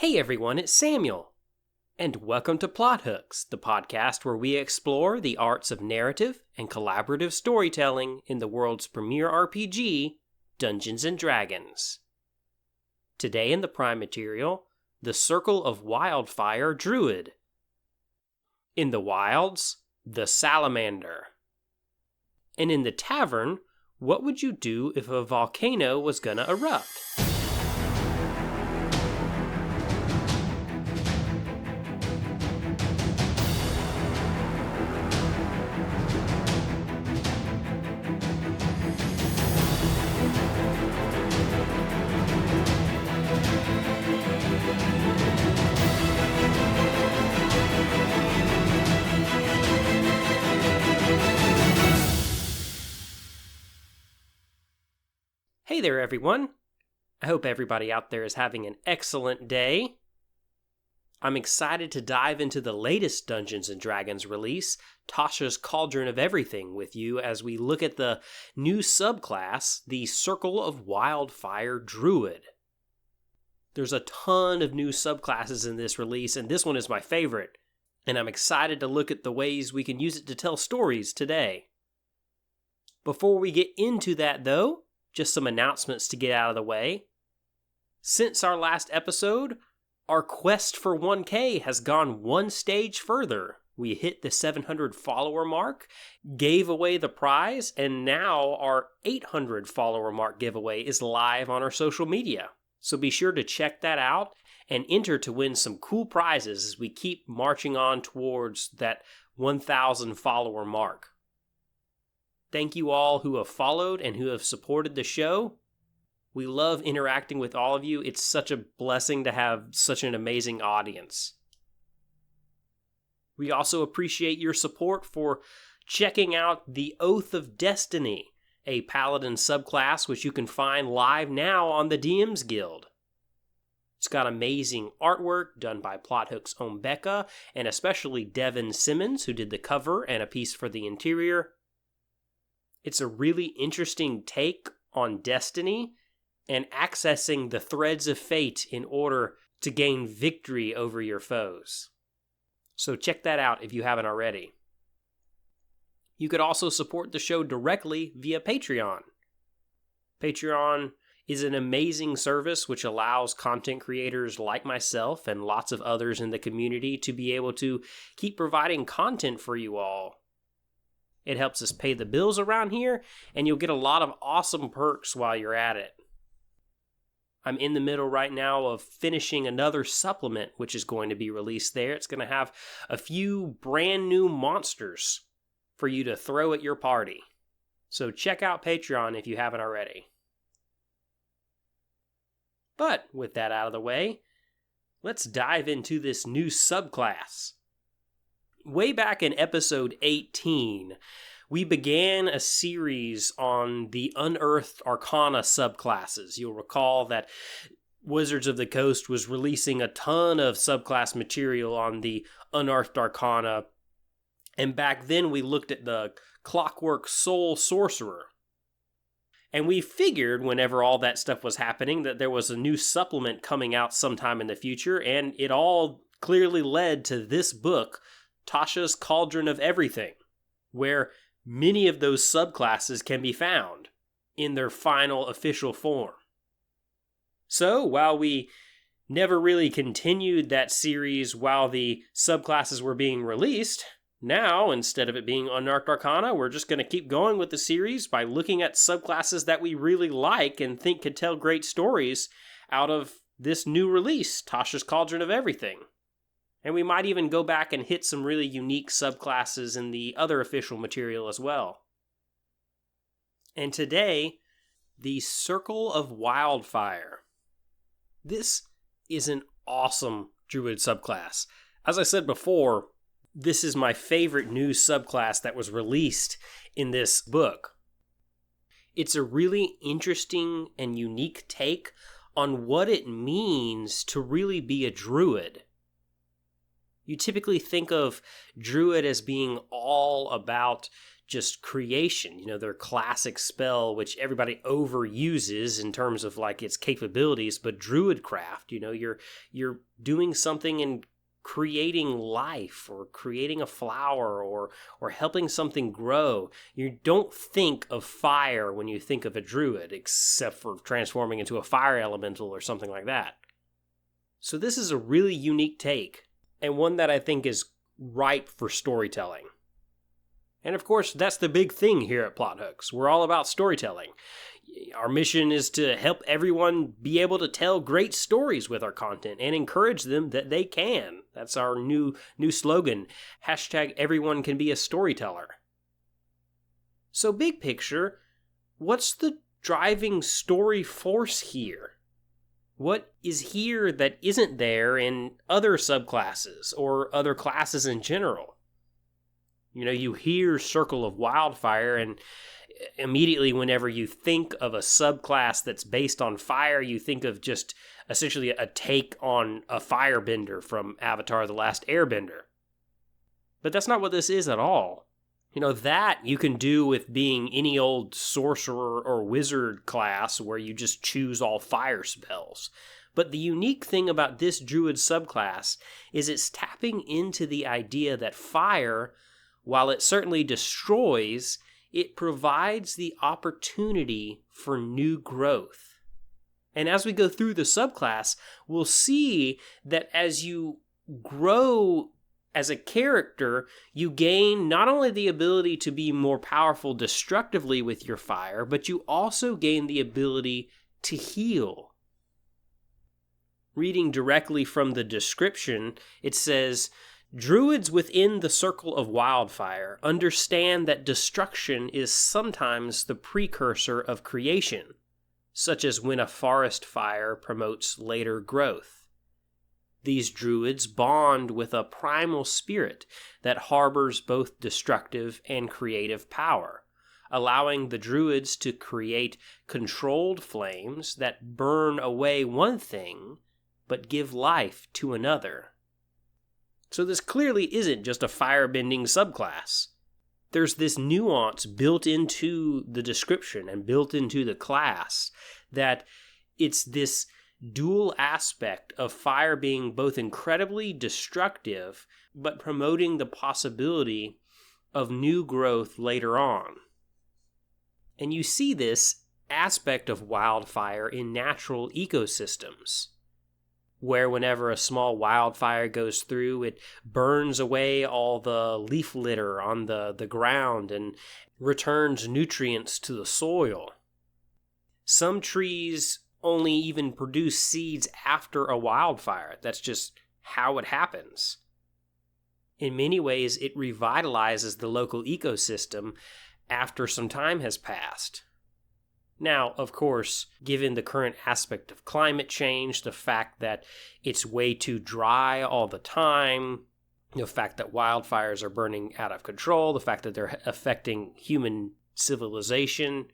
Hey everyone, it's Samuel, and welcome to Plot Hooks, the podcast where we explore the arts of narrative and collaborative storytelling in the world's premier RPG, Dungeons & Dragons. Today in the Prime Material, the Circle of Wildfire Druid. In the Wilds, the Salamander. And in the Tavern, what would you do if a volcano was gonna erupt? Hey there, everyone. I hope everybody out there is having an excellent day. I'm excited to dive into the latest Dungeons & Dragons release, Tasha's Cauldron of Everything, with you as we look at the new subclass, the Circle of Wildfire Druid. There's a ton of new subclasses in this release, and this one is my favorite, and I'm excited to look at the ways we can use it to tell stories today. Before we get into that, though, just some announcements to get out of the way. Since our last episode, our quest for 1K has gone one stage further. We hit the 700 follower mark, gave away the prize, and now our 800 follower mark giveaway is live on our social media. So be sure to check that out and enter to win some cool prizes as we keep marching on towards that 1,000 follower mark. Thank you all who have followed and who have supported the show. We love interacting with all of you. It's such a blessing to have such an amazing audience. We also appreciate your support for checking out the Oath of Destiny, a paladin subclass which you can find live now on the DM's Guild. It's got amazing artwork done by Plot Hook's own Becca, and especially Devin Simmons, who did the cover and a piece for the interior. It's a really interesting take on Destiny and accessing the threads of fate in order to gain victory over your foes. So check that out if you haven't already. You could also support the show directly via Patreon. Patreon is an amazing service which allows content creators like myself and lots of others in the community to be able to keep providing content for you all. It helps us pay the bills around here, and you'll get a lot of awesome perks while you're at it. I'm in the middle right now of finishing another supplement, which is going to be released there. It's going to have a few brand new monsters for you to throw at your party. So check out Patreon if you haven't already. But with that out of the way, let's dive into this new subclass. Way back in episode 18, we began a series on the Unearthed Arcana subclasses. You'll recall that Wizards of the Coast was releasing a ton of subclass material on the Unearthed Arcana, and back then we looked at the Clockwork Soul Sorcerer. And we figured whenever all that stuff was happening that there was a new supplement coming out sometime in the future, and it all clearly led to this book, Tasha's Cauldron of Everything, where many of those subclasses can be found in their final official form. So, while we never really continued that series while the subclasses were being released, now, instead of it being Unearthed Arcana, we're just going to keep going with the series by looking at subclasses that we really like and think could tell great stories out of this new release, Tasha's Cauldron of Everything. And we might even go back and hit some really unique subclasses in the other official material as well. And today, the Circle of Wildfire. This is an awesome Druid subclass. As I said before, this is my favorite new subclass that was released in this book. It's a really interesting and unique take on what it means to really be a Druid. You typically think of Druid as being all about just creation, their classic spell, which everybody overuses in terms of like its capabilities, but Druidcraft, you're doing something in creating life or creating a flower or helping something grow. You don't think of fire when you think of a druid, except for transforming into a fire elemental or something like that. So this is a really unique take, and one that I think is ripe for storytelling. And of course, that's the big thing here at Plot Hooks. We're all about storytelling. Our mission is to help everyone be able to tell great stories with our content and encourage them that they can. That's our new slogan. #everyone can be a storyteller. So big picture, what's the driving story force here? What is here that isn't there in other subclasses or other classes in general? You hear Circle of Wildfire, and immediately whenever you think of a subclass that's based on fire, you think of just essentially a take on a firebender from Avatar: The Last Airbender. But that's not what this is at all. That you can do with being any old sorcerer or wizard class where you just choose all fire spells. But the unique thing about this druid subclass is it's tapping into the idea that fire, while it certainly destroys, it provides the opportunity for new growth. And as we go through the subclass, we'll see that as you grow as a character, you gain not only the ability to be more powerful destructively with your fire, but you also gain the ability to heal. Reading directly from the description, it says, Druids within the Circle of Wildfire understand that destruction is sometimes the precursor of creation, such as when a forest fire promotes later growth. These druids bond with a primal spirit that harbors both destructive and creative power, allowing the druids to create controlled flames that burn away one thing but give life to another. So this clearly isn't just a firebending subclass. There's this nuance built into the description and built into the class that it's this dual aspect of fire being both incredibly destructive but promoting the possibility of new growth later on. And you see this aspect of wildfire in natural ecosystems, where whenever a small wildfire goes through, it burns away all the leaf litter on the ground and returns nutrients to the soil. Some trees only even produce seeds after a wildfire. That's just how it happens. In many ways, it revitalizes the local ecosystem after some time has passed. Now, of course, given the current aspect of climate change, the fact that it's way too dry all the time, the fact that wildfires are burning out of control, the fact that they're affecting human civilization,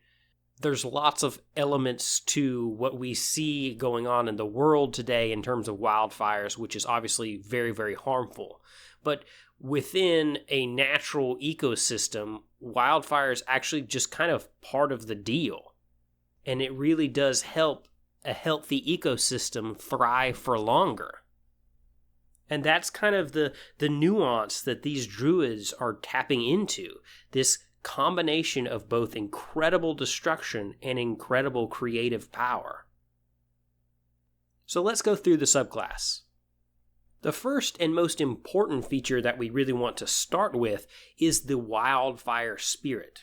there's lots of elements to what we see going on in the world today in terms of wildfires, which is obviously very, very harmful. But within a natural ecosystem, wildfire is actually just kind of part of the deal. And it really does help a healthy ecosystem thrive for longer. And that's kind of the nuance that these druids are tapping into, this combination of both incredible destruction and incredible creative power. So let's go through the subclass. The first and most important feature that we really want to start with is the wildfire spirit.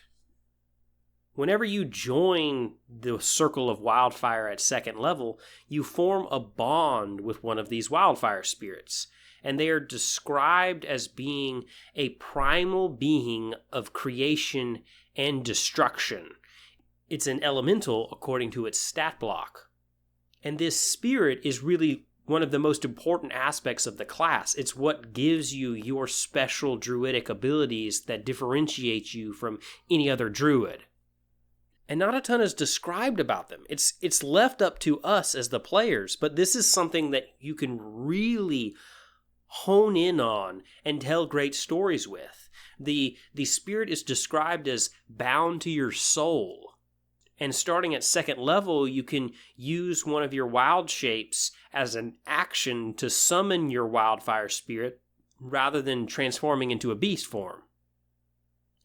Whenever you join the Circle of Wildfire at second level, you form a bond with one of these wildfire spirits, and they are described as being a primal being of creation and destruction. It's an elemental according to its stat block. And this spirit is really one of the most important aspects of the class. It's what gives you your special druidic abilities that differentiate you from any other druid. And not a ton is described about them. It's left up to us as the players, but this is something that you can really hone in on and tell great stories with. the spirit is described as bound to your soul. And starting at second level, you can use one of your wild shapes as an action to summon your wildfire spirit rather than transforming into a beast form.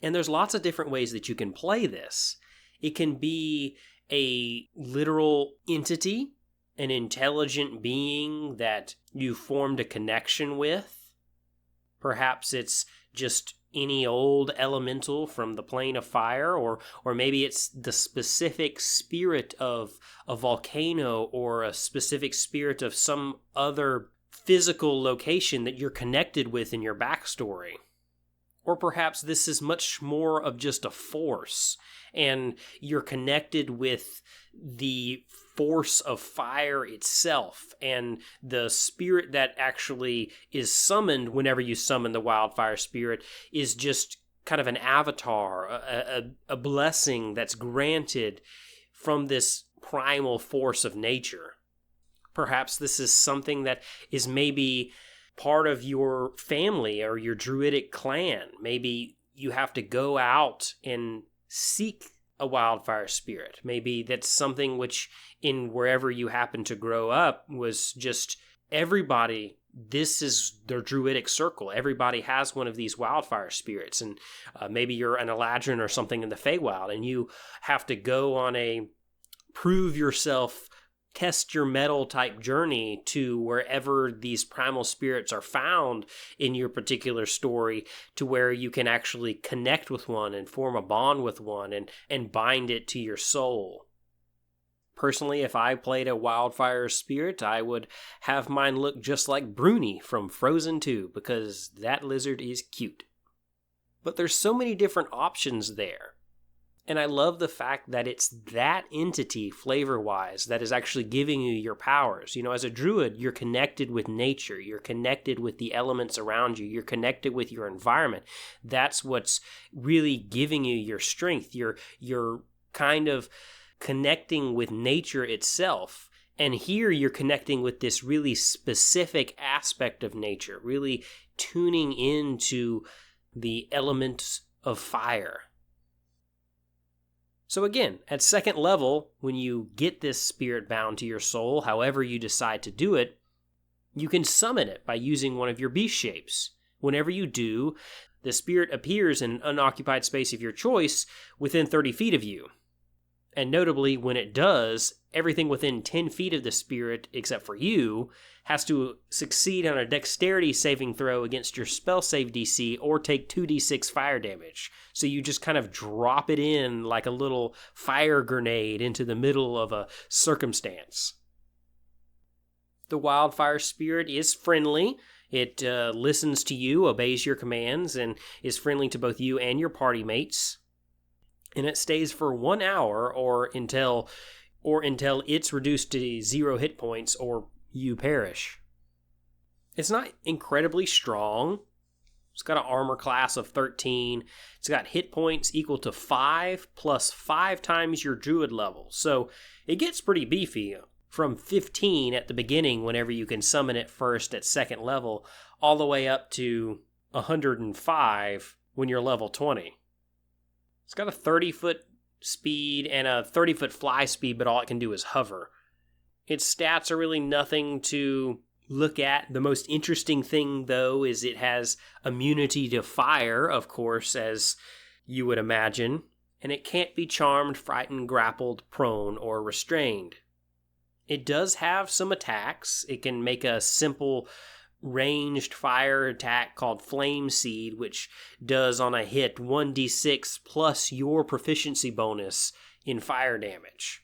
And there's lots of different ways that you can play this. It can be a literal entity, an intelligent being that you formed a connection with. Perhaps it's just any old elemental from the plane of fire, or maybe it's the specific spirit of a volcano or a specific spirit of some other physical location that you're connected with in your backstory. Or perhaps this is much more of just a force, and you're connected with the force of fire itself, and the spirit that actually is summoned whenever you summon the wildfire spirit is just kind of an avatar, a blessing that's granted from this primal force of nature. Perhaps this is something that is maybe part of your family or your druidic clan. Maybe you have to go out and seek a wildfire spirit. Maybe that's something which in wherever you happen to grow up was just everybody, this is their druidic circle. Everybody has one of these wildfire spirits, and maybe you're an Eladrin or something in the Feywild, and you have to go on a prove yourself, test your metal type journey to wherever these primal spirits are found in your particular story, to where you can actually connect with one and form a bond with one and bind it to your soul. Personally, if I played a wildfire spirit, I would have mine look just like Bruni from Frozen 2, because that lizard is cute. But there's so many different options there. And I love the fact that it's that entity, flavor-wise, that is actually giving you your powers. You know, as a druid, you're connected with nature. You're connected with the elements around you. You're connected with your environment. That's what's really giving you your strength. You're kind of connecting with nature itself. And here you're connecting with this really specific aspect of nature, really tuning into the elements of fire. So again, at second level, when you get this spirit bound to your soul, however you decide to do it, you can summon it by using one of your beast shapes. Whenever you do, the spirit appears in an unoccupied space of your choice within 30 feet of you. And notably, when it does, everything within 10 feet of the spirit, except for you, has to succeed on a dexterity saving throw against your spell save DC or take 2d6 fire damage. So you just kind of drop it in like a little fire grenade into the middle of a circumstance. The wildfire spirit is friendly. It listens to you, obeys your commands, and is friendly to both you and your party mates. And it stays for 1 hour or until it's reduced to 0 hit points or you perish. It's not incredibly strong. It's got an armor class of 13. It's got hit points equal to 5 plus 5 times your druid level. So it gets pretty beefy. From 15 at the beginning, whenever you can summon it first at second level, all the way up to 105 when you're level 20. It's got a 30-foot speed and a 30-foot fly speed, but all it can do is hover. Its stats are really nothing to look at. The most interesting thing, though, is it has immunity to fire, of course, as you would imagine, and it can't be charmed, frightened, grappled, prone, or restrained. It does have some attacks. It can make a simple ranged fire attack called Flame Seed, which does on a hit 1d6 plus your proficiency bonus in fire damage.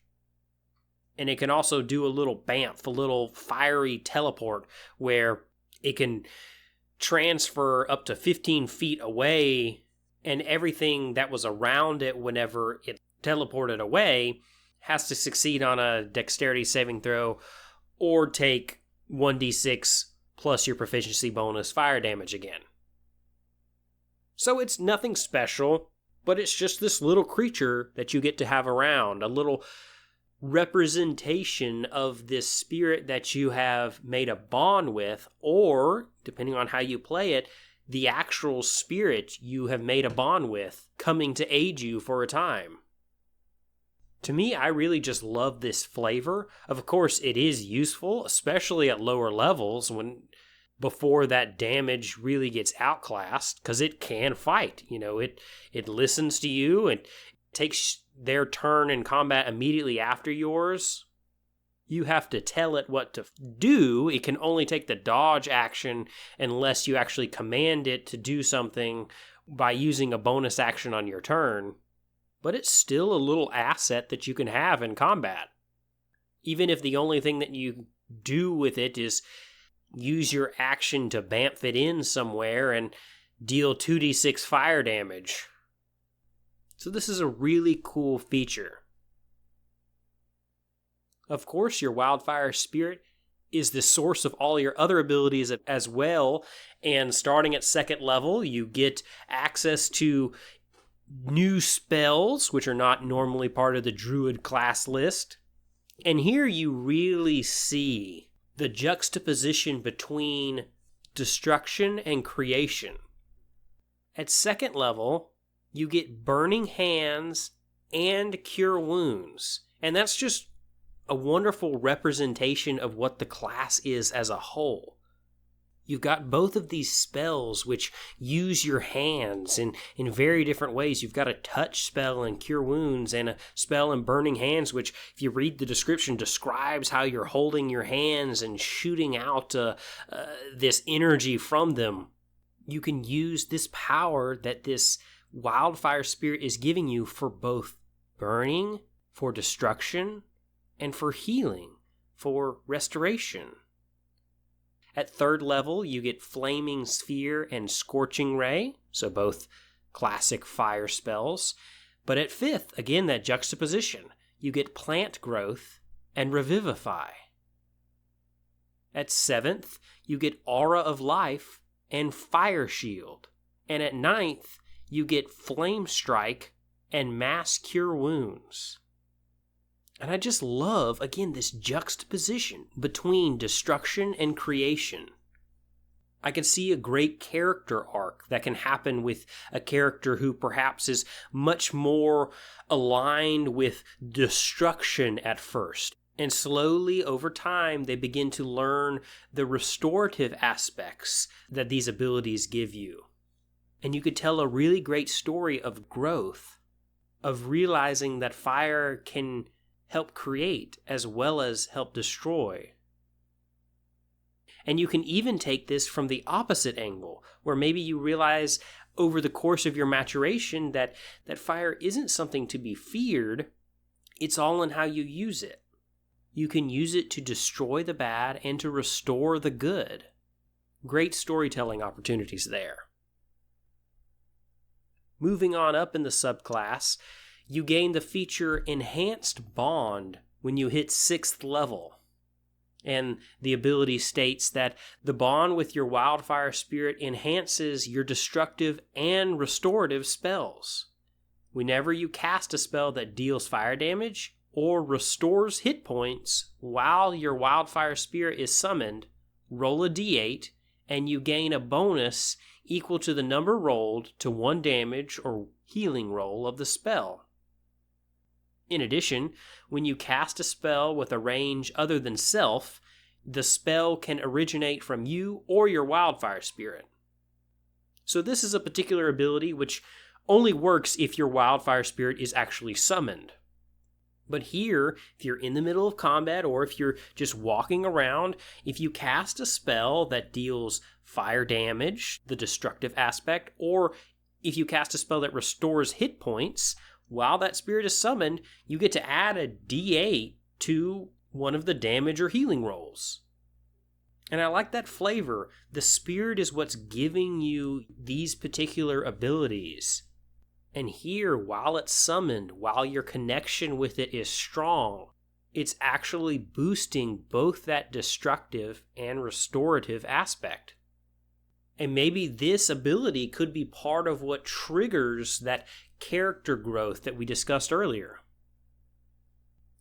And it can also do a little bamf, a little fiery teleport, where it can transfer up to 15 feet away, and everything that was around it whenever it teleported away has to succeed on a dexterity saving throw or take 1d6 plus your proficiency bonus fire damage again. So it's nothing special, but it's just this little creature that you get to have around, a little representation of this spirit that you have made a bond with, or, depending on how you play it, the actual spirit you have made a bond with coming to aid you for a time. To me, I really just love this flavor. Of course, it is useful, especially at lower levels before that damage really gets outclassed, because it can fight. It listens to you and takes their turn in combat immediately after yours. You have to tell it what to do. It can only take the dodge action unless you actually command it to do something by using a bonus action on your turn. But it's still a little asset that you can have in combat. Even if the only thing that you do with it is use your action to bamf it in somewhere and deal 2d6 fire damage. So this is a really cool feature. Of course, your Wildfire Spirit is the source of all your other abilities as well, and starting at 2nd level, you get access to new spells, which are not normally part of the Druid class list. And here you really see the juxtaposition between destruction and creation. At 2nd level, you get Burning Hands and Cure Wounds, and that's just a wonderful representation of what the class is as a whole. You've got both of these spells which use your hands in very different ways. You've got a touch spell in Cure Wounds and a spell in Burning Hands, which, if you read the description, describes how you're holding your hands and shooting out this energy from them. You can use this power that this Wildfire Spirit is giving you for both burning, for destruction, and for healing, for restoration. At 3rd level, you get Flaming Sphere and Scorching Ray, so both classic fire spells. But at 5th, again, that juxtaposition, you get Plant Growth and Revivify. At 7th, you get Aura of Life and Fire Shield. And at 9th, you get Flame Strike and Mass Cure Wounds. And I just love, again, this juxtaposition between destruction and creation. I can see a great character arc that can happen with a character who perhaps is much more aligned with destruction at first. And slowly, over time, they begin to learn the restorative aspects that these abilities give you. And you could tell a really great story of growth, of realizing that fire can help create as well as help destroy. And you can even take this from the opposite angle, where maybe you realize over the course of your maturation that fire isn't something to be feared, it's all in how you use it. You can use it to destroy the bad and to restore the good. Great storytelling opportunities there. Moving on up in the subclass, you gain the feature Enhanced Bond when you hit 6th level. And the ability states that the bond with your Wildfire Spirit enhances your destructive and restorative spells. Whenever you cast a spell that deals fire damage or restores hit points while your Wildfire Spirit is summoned, roll a d8 and you gain a bonus equal to the number rolled to 1 damage or healing roll of the spell. In addition, when you cast a spell with a range other than self, the spell can originate from you or your Wildfire Spirit. So this is a particular ability which only works if your Wildfire Spirit is actually summoned. But here, if you're in the middle of combat or if you're just walking around, if you cast a spell that deals fire damage, the destructive aspect, or if you cast a spell that restores hit points, while that spirit is summoned, you get to add a d8 to one of the damage or healing rolls. And I like that flavor. The spirit is what's giving you these particular abilities. And here, while it's summoned, while your connection with it is strong, it's actually boosting both that destructive and restorative aspect. And maybe this ability could be part of what triggers that character growth that we discussed earlier.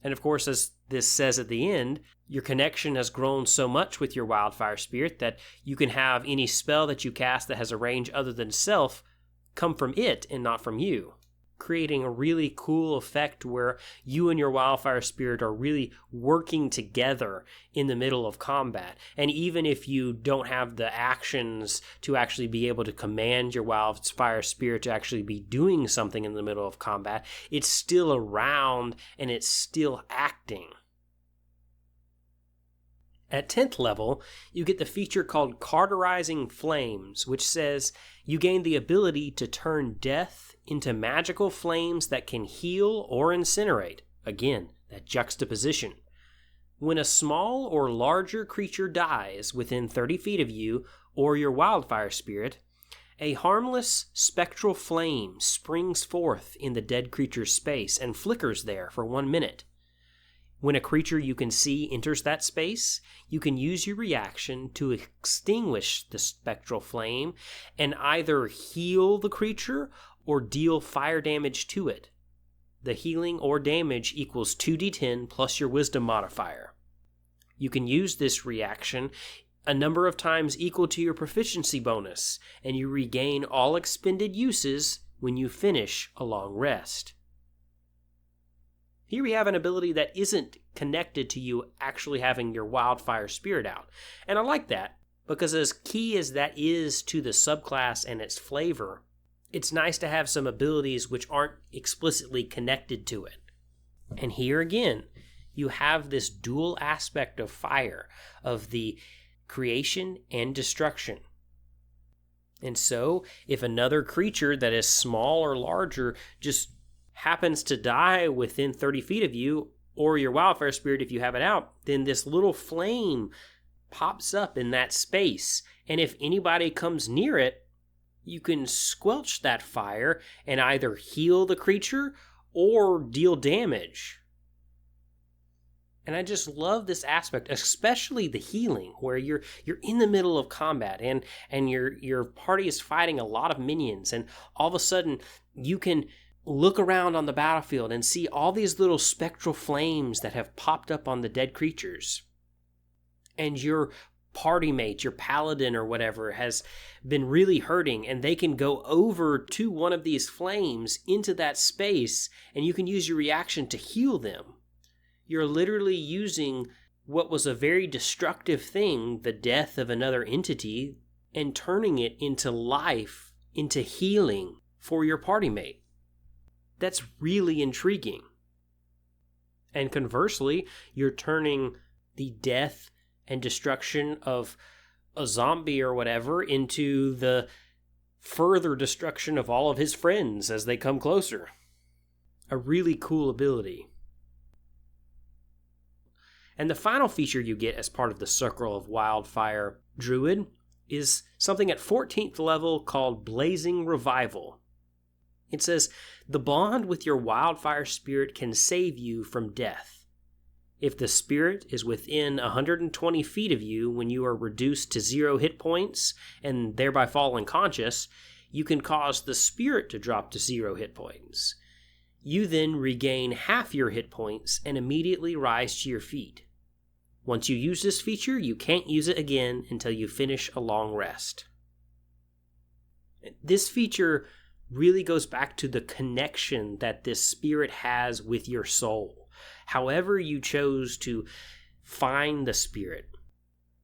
And of course, as This says at the end, your connection has grown so much with your wildfire spirit that you can have any spell that you cast that has a range other than self come from it and not from you, creating a really cool effect where you and your wildfire spirit are really working together in the middle of combat. And even if you don't have the actions to actually be able to command your wildfire spirit to actually be doing something in the middle of combat, it's still around and it's still acting. At 10th level, you get the feature called Cauterizing Flames, which says you gain the ability to turn death into magical flames that can heal or incinerate. Again, that juxtaposition. When a small or larger creature dies within 30 feet of you or your wildfire spirit, a harmless spectral flame springs forth in the dead creature's space and flickers there for 1 minute. When a creature you can see enters that space, you can use your reaction to extinguish the spectral flame and either heal the creature or deal fire damage to it. The healing or damage equals 2d10 plus your wisdom modifier. You can use this reaction a number of times equal to your proficiency bonus, and you regain all expended uses when you finish a long rest. Here we have an ability that isn't connected to you actually having your wildfire spirit out. And I like that, because as key as that is to the subclass and its flavor, it's nice to have some abilities which aren't explicitly connected to it. And here again, you have this dual aspect of fire, of the creation and destruction. And so, if another creature that is small or larger just happens to die within 30 feet of you, or your wildfire spirit if you have it out, then this little flame pops up in that space. And if anybody comes near it, you can squelch that fire and either heal the creature or deal damage. And I just love this aspect, especially the healing, where you're in the middle of combat and your party is fighting a lot of minions, and all of a sudden you can look around on the battlefield and see all these little spectral flames that have popped up on the dead creatures. And your party mate, your paladin or whatever, has been really hurting, and they can go over to one of these flames into that space, and you can use your reaction to heal them. You're literally using what was a very destructive thing, the death of another entity, and turning it into life, into healing for your party mate. That's really intriguing. And conversely, you're turning the death and destruction of a zombie or whatever into the further destruction of all of his friends as they come closer. A really cool ability. And the final feature you get as part of the Circle of Wildfire Druid is something at 14th level called Blazing Revival. It says, the bond with your wildfire spirit can save you from death. If the spirit is within 120 feet of you when you are reduced to 0 hit points and thereby fall unconscious, you can cause the spirit to drop to 0 hit points. You then regain half your hit points and immediately rise to your feet. Once you use this feature, you can't use it again until you finish a long rest. This feature really goes back to the connection that this spirit has with your soul. However you chose to find the spirit,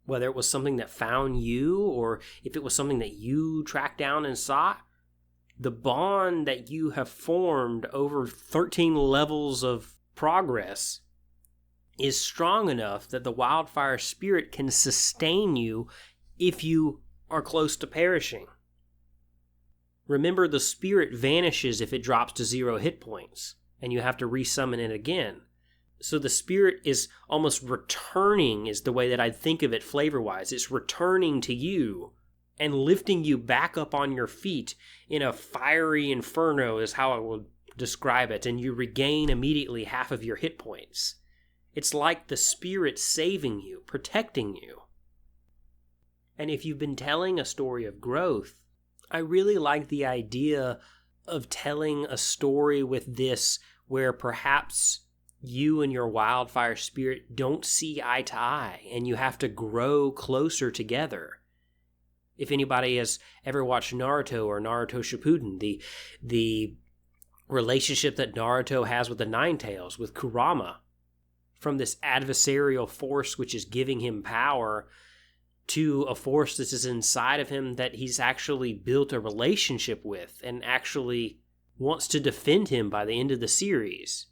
whether it was something that found you or if it was something that you tracked down and sought, the bond that you have formed over 13 levels of progress is strong enough that the wildfire spirit can sustain you if you are close to perishing. Remember, the spirit vanishes if it drops to 0 hit points, and you have to resummon it again. So the spirit is almost returning, is the way that I'd think of it flavor-wise. It's returning to you and lifting you back up on your feet in a fiery inferno is how I would describe it, and you regain immediately half of your hit points. It's like the spirit saving you, protecting you. And if you've been telling a story of growth, I really like the idea of telling a story with this where perhaps you and your wildfire spirit don't see eye to eye, and you have to grow closer together. If anybody has ever watched Naruto or Naruto Shippuden, the relationship that Naruto has with the Nine Tails, with Kurama, from this adversarial force which is giving him power to a force that is inside of him that he's actually built a relationship with and actually wants to defend him by the end of the series.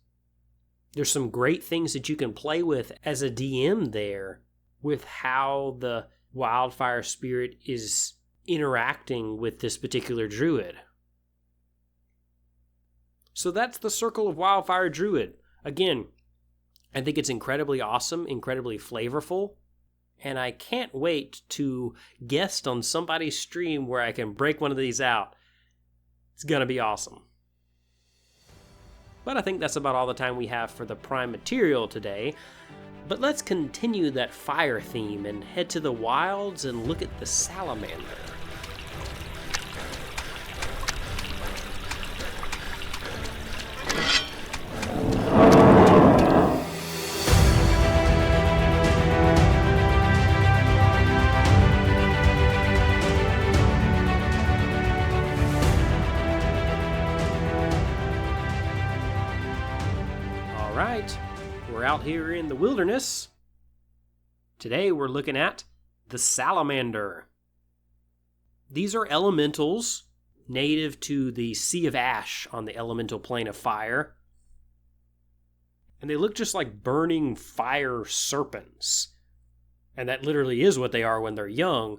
There's some great things that you can play with as a DM there with how the wildfire spirit is interacting with this particular druid. So that's the Circle of Wildfire Druid. Again, I think it's incredibly awesome, incredibly flavorful, and I can't wait to guest on somebody's stream where I can break one of these out. It's going to be awesome. But I think that's about all the time we have for the prime material today. But let's continue that fire theme and head to the wilds and look at the salamander. Out here in the wilderness. Today we're looking at the salamander. These are elementals native to the Sea of Ash on the elemental plane of fire. And they look just like burning fire serpents. And that literally is what they are when they're young.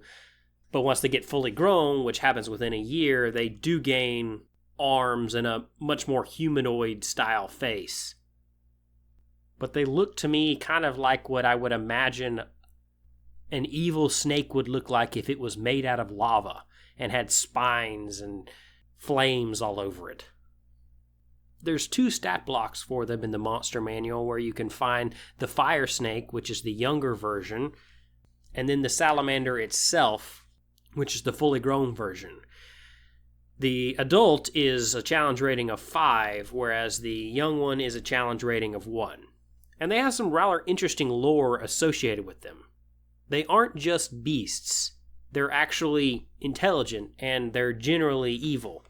But once they get fully grown, which happens within a year, they do gain arms and a much more humanoid style face. But they look to me kind of like what I would imagine an evil snake would look like if it was made out of lava and had spines and flames all over it. There's 2 stat blocks for them in the monster manual where you can find the fire snake, which is the younger version, and then the salamander itself, which is the fully grown version. The adult is a challenge rating of 5, whereas the young one is a challenge rating of 1. And they have some rather interesting lore associated with them. They aren't just beasts. They're actually intelligent, and they're generally evil.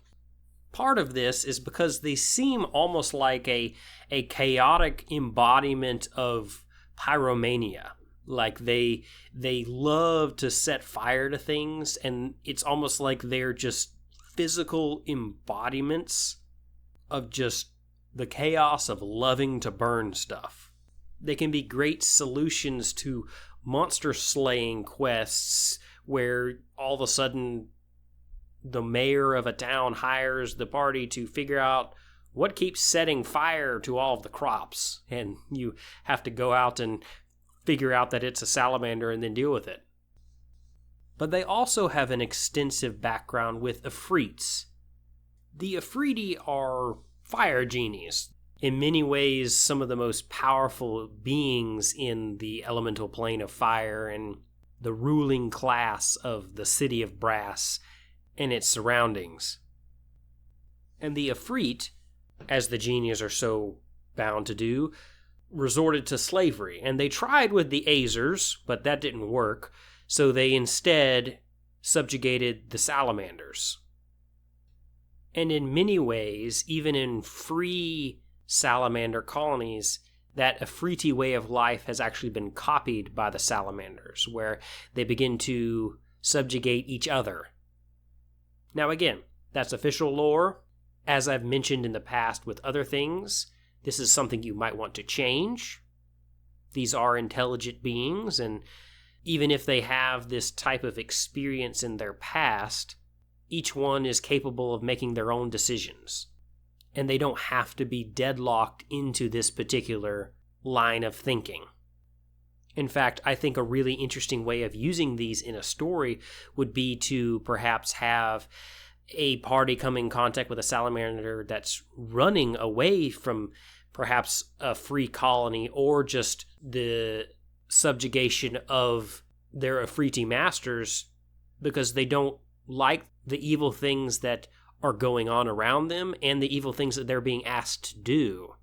Part of this is because they seem almost like a chaotic embodiment of pyromania. Like they love to set fire to things, and it's almost like they're just physical embodiments of just the chaos of loving to burn stuff. They can be great solutions to monster slaying quests where all of a sudden the mayor of a town hires the party to figure out what keeps setting fire to all of the crops. And you have to go out and figure out that it's a salamander and then deal with it. But they also have an extensive background with Efreets. The Efreeti are fire genies. In many ways, some of the most powerful beings in the elemental plane of fire and the ruling class of the city of Brass and its surroundings. And the Efreet, as the genies are so bound to do, resorted to slavery. And they tried with the Azers, but that didn't work, so they instead subjugated the salamanders. And in many ways, even in free salamander colonies, that Efreeti way of life has actually been copied by the salamanders, where they begin to subjugate each other. Now again, that's official lore. As I've mentioned in the past with other things, this is something you might want to change. These are intelligent beings, and even if they have this type of experience in their past, each one is capable of making their own decisions. And they don't have to be deadlocked into this particular line of thinking. In fact, I think a really interesting way of using these in a story would be to perhaps have a party come in contact with a salamander that's running away from perhaps a free colony or just the subjugation of their Efreeti masters because they don't like the evil things that are going on around them and the evil things that they're being asked to do.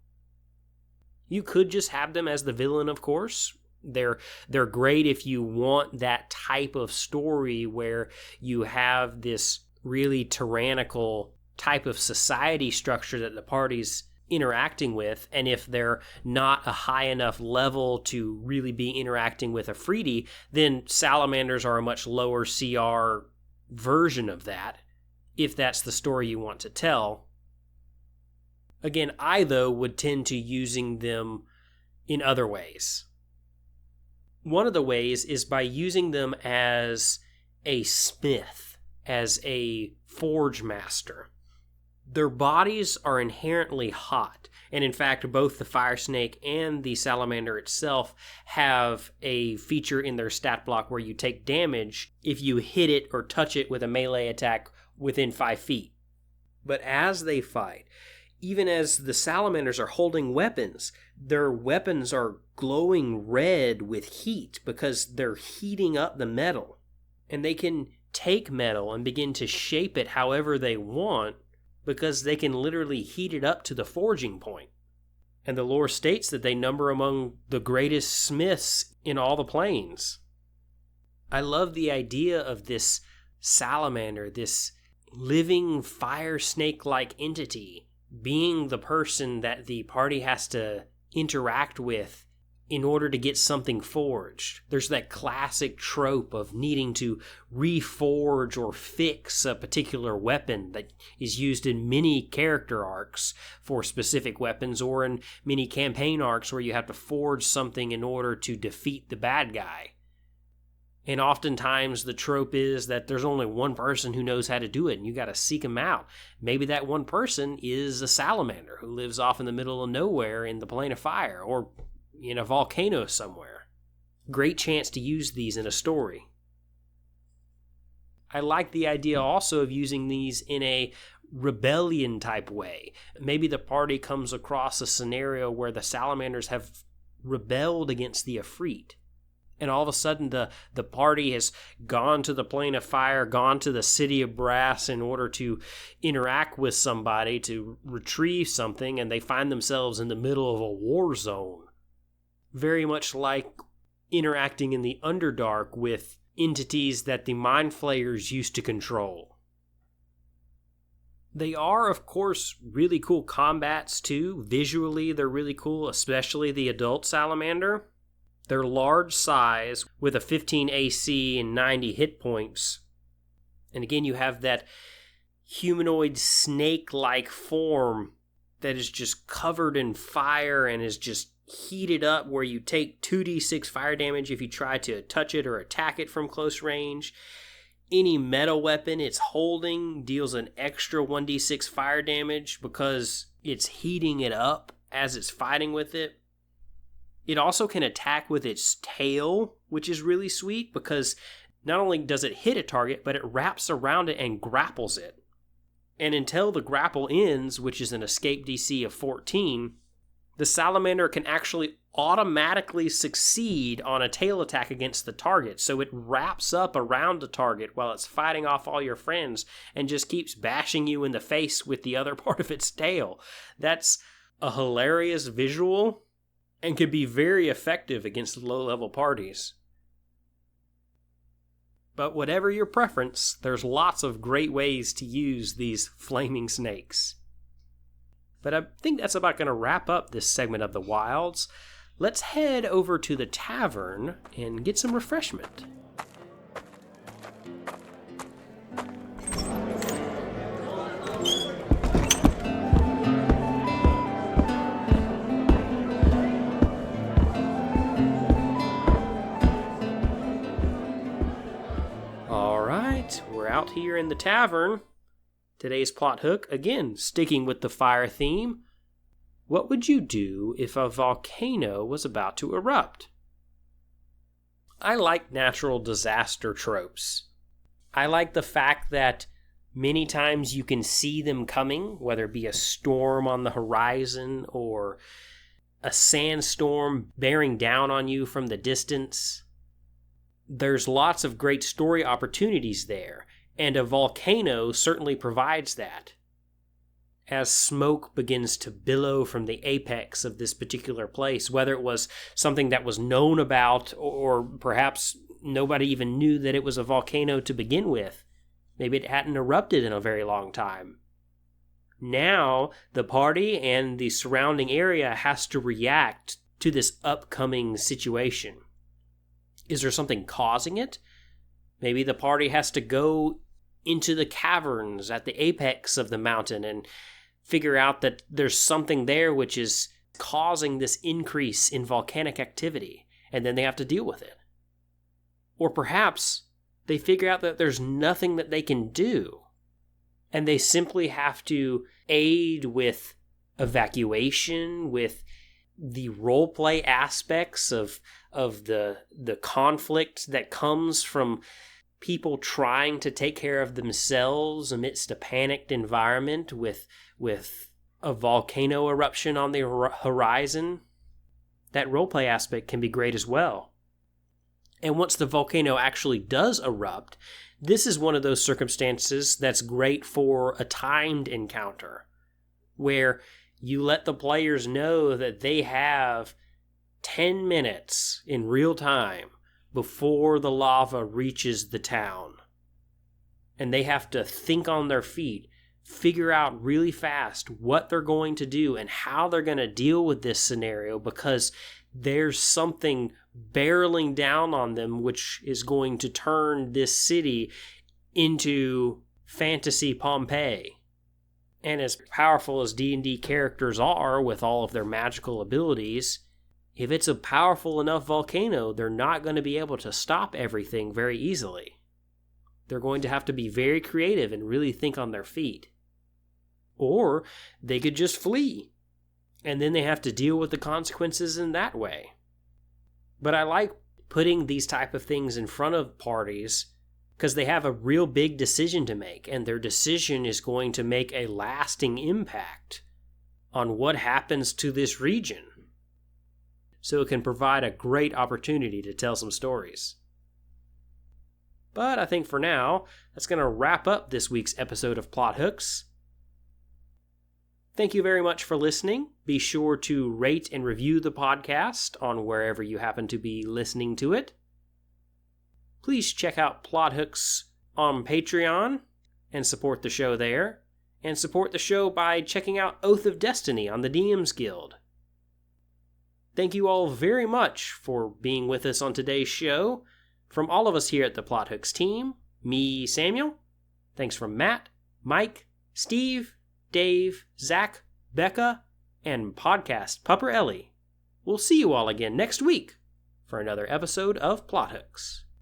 You could just have them as the villain, of course. They're great if you want that type of story where you have this really tyrannical type of society structure that the party's interacting with, and if they're not a high enough level to really be interacting with a Freedy, then salamanders are a much lower CR version of that, if that's the story you want to tell. Again, I, though, would tend to using them in other ways. One of the ways is by using them as a smith, as a forge master. Their bodies are inherently hot, and in fact, both the fire snake and the salamander itself have a feature in their stat block where you take damage if you hit it or touch it with a melee attack within 5 feet. But as they fight, even as the salamanders are holding weapons, their weapons are glowing red with heat because they're heating up the metal. And they can take metal and begin to shape it however they want because they can literally heat it up to the forging point. And the lore states that they number among the greatest smiths in all the planes. I love the idea of this salamander, this living fire snake-like entity, being the person that the party has to interact with in order to get something forged. There's that classic trope of needing to reforge or fix a particular weapon that is used in many character arcs for specific weapons, or in many campaign arcs where you have to forge something in order to defeat the bad guy. And oftentimes the trope is that there's only one person who knows how to do it, and you got to seek him out. Maybe that one person is a salamander who lives off in the middle of nowhere in the plane of fire, or in a volcano somewhere. Great chance to use these in a story. I like the idea also of using these in a rebellion type way. Maybe the party comes across a scenario where the salamanders have rebelled against the Efreet. And all of a sudden the party has gone to the plane of fire, gone to the city of brass in order to interact with somebody to retrieve something, and they find themselves in the middle of a war zone. Very much like interacting in the Underdark with entities that the Mind Flayers used to control. They are, of course, really cool combats too. Visually, they're really cool, especially the adult salamander. They're large size with a 15 AC and 90 hit points. And again, you have that humanoid snake-like form that is just covered in fire and is just heated up, where you take 2d6 fire damage if you try to touch it or attack it from close range. Any metal weapon it's holding deals an extra 1d6 fire damage because it's heating it up as it's fighting with it. It also can attack with its tail, which is really sweet because not only does it hit a target, but it wraps around it and grapples it. And until the grapple ends, which is an escape DC of 14, the salamander can actually automatically succeed on a tail attack against the target. So it wraps up around the target while it's fighting off all your friends and just keeps bashing you in the face with the other part of its tail. That's a hilarious visual and can be very effective against low-level parties. But whatever your preference, there's lots of great ways to use these flaming snakes. But I think that's about going to wrap up this segment of the Wilds. Let's head over to the Tavern and get some refreshment. All right, we're out here in the Tavern. Today's plot hook, again, sticking with the fire theme. What would you do if a volcano was about to erupt? I like natural disaster tropes. I like the fact that many times you can see them coming, whether it be a storm on the horizon or a sandstorm bearing down on you from the distance. There's lots of great story opportunities there. And a volcano certainly provides that. as smoke begins to billow from the apex of this particular place, whether it was something that was known about or perhaps nobody even knew that it was a volcano to begin with. Maybe it hadn't erupted in a very long time. Now, the party and the surrounding area has to react to this upcoming situation. Is there something causing it? Maybe the party has to go into the caverns at the apex of the mountain and figure out that there's something there which is causing this increase in volcanic activity, and then they have to deal with it. Or perhaps they figure out that there's nothing that they can do, and they simply have to aid with evacuation, with the roleplay aspects of the conflict that comes from people trying to take care of themselves amidst a panicked environment with a volcano eruption on the horizon. That roleplay aspect can be great as well. And once the volcano actually does erupt, this is one of those circumstances that's great for a timed encounter, where you let the players know that they have 10 minutes in real time before the lava reaches the town. And they have to think on their feet, figure out really fast what they're going to do and how they're going to deal with this scenario, because there's something barreling down on them which is going to turn this city into fantasy Pompeii. And as powerful as D&D characters are with all of their magical abilities, if it's a powerful enough volcano, they're not going to be able to stop everything very easily. They're going to have to be very creative and really think on their feet. Or they could just flee, and then they have to deal with the consequences in that way. But I like putting these type of things in front of parties because they have a real big decision to make, and their decision is going to make a lasting impact on what happens to this region. So it can provide a great opportunity to tell some stories. But I think for now, that's going to wrap up this week's episode of Plot Hooks. Thank you very much for listening. Be sure to rate and review the podcast on wherever you happen to be listening to it. Please check out Plot Hooks on Patreon and support the show there. And support the show by checking out Oath of Destiny on the DM's Guild. Thank you all very much for being with us on today's show. From all of us here at the Plot Hooks team, me, Samuel, thanks from Matt, Mike, Steve, Dave, Zach, Becca, and podcast Pupper Ellie. We'll see you all again next week for another episode of Plot Hooks.